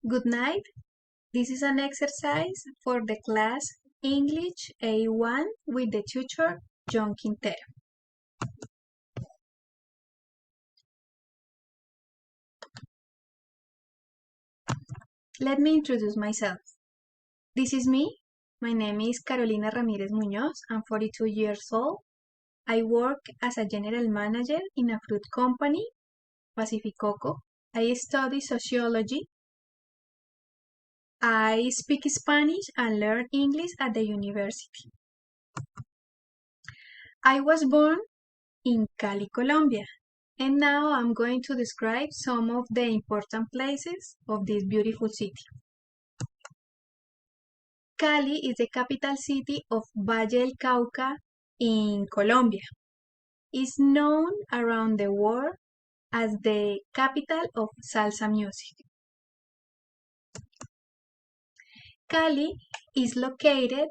Good night. This is an exercise for the class English A1 with the tutor John Quintero. Let me introduce myself. This is me. My name is Carolina Ramirez Muñoz. I'm 42 years old. I work as a general manager in a fruit company, Pacificoco. I study sociology. I speak Spanish and learn English at the university. I was born in Cali, Colombia, and now I'm going to describe some of the important places of this beautiful city. Cali is the capital city of Valle del Cauca in Colombia. It's known around the world as the capital of salsa music. Cali is located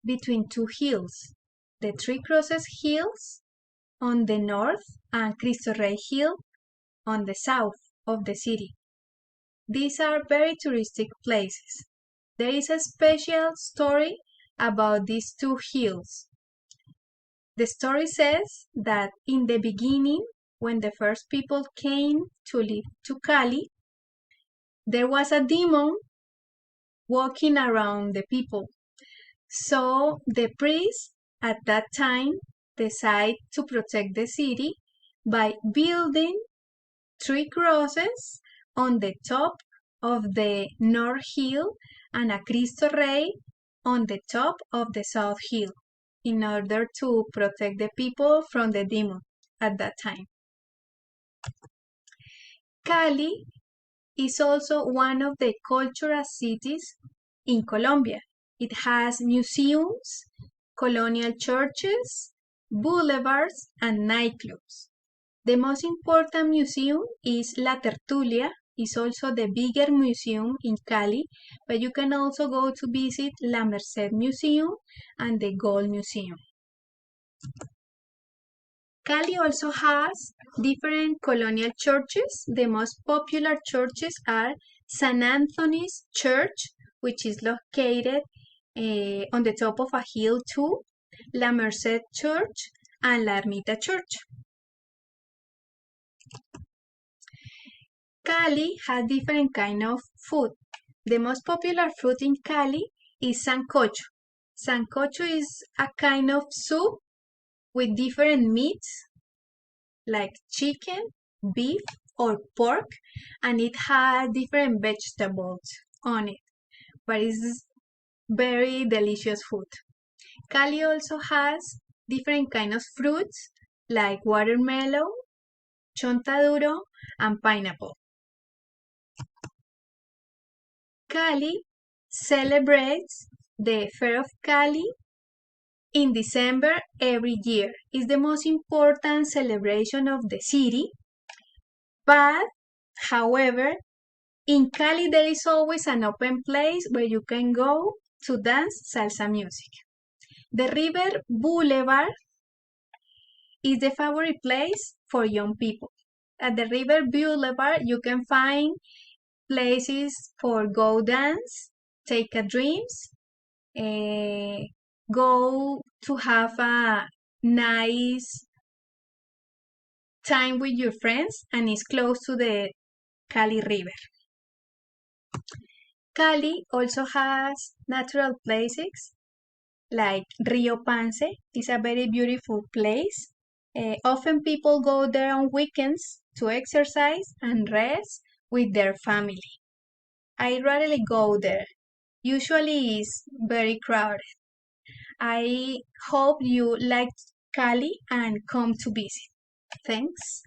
between two hills, the Three Crosses Hills on the north and Cristo Rey Hill on the south of the city. These are very touristic places. There is a special story about these two hills. The story says that in the beginning, when the first people came to live to Cali, there was a demon walking around the people. So the priests at that time decided to protect the city by building three crosses on the top of the North Hill and a Cristo Rey on the top of the South Hill in order to protect the people from the demon at that time. Cali is also one of the cultural cities in Colombia. It has museums, colonial churches, boulevards, and nightclubs. The most important museum is La Tertulia. It's also the bigger museum in Cali, but you can also go to visit La Merced Museum and the Gold Museum. Cali also has different colonial churches. The most popular churches are San Anthony's Church, which is located on the top of a hill too, La Merced Church, and La Ermita Church. Cali has different kind of food. The most popular fruit in Cali is sancocho. Sancocho is a kind of soup with different meats like chicken, beef, or pork, and it has different vegetables on it, but it's very delicious food. Cali also has different kind of fruits like watermelon, chontaduro, and pineapple. Cali celebrates the Fair of Cali in December every year. It's the most important celebration of the city. But, however, in Cali there is always an open place where you can go to dance salsa music. The River Boulevard is the favorite place for young people. At the River Boulevard you can find places for go dance, take a dreams, go to have a nice time with your friends, and it's close to the Cali River. Cali also has natural places like Rio Pance. It's a very beautiful place. Often people go there on weekends to exercise and rest with their family. I rarely go there. Usually it's very crowded. I hope you like Cali and come to visit. Thanks.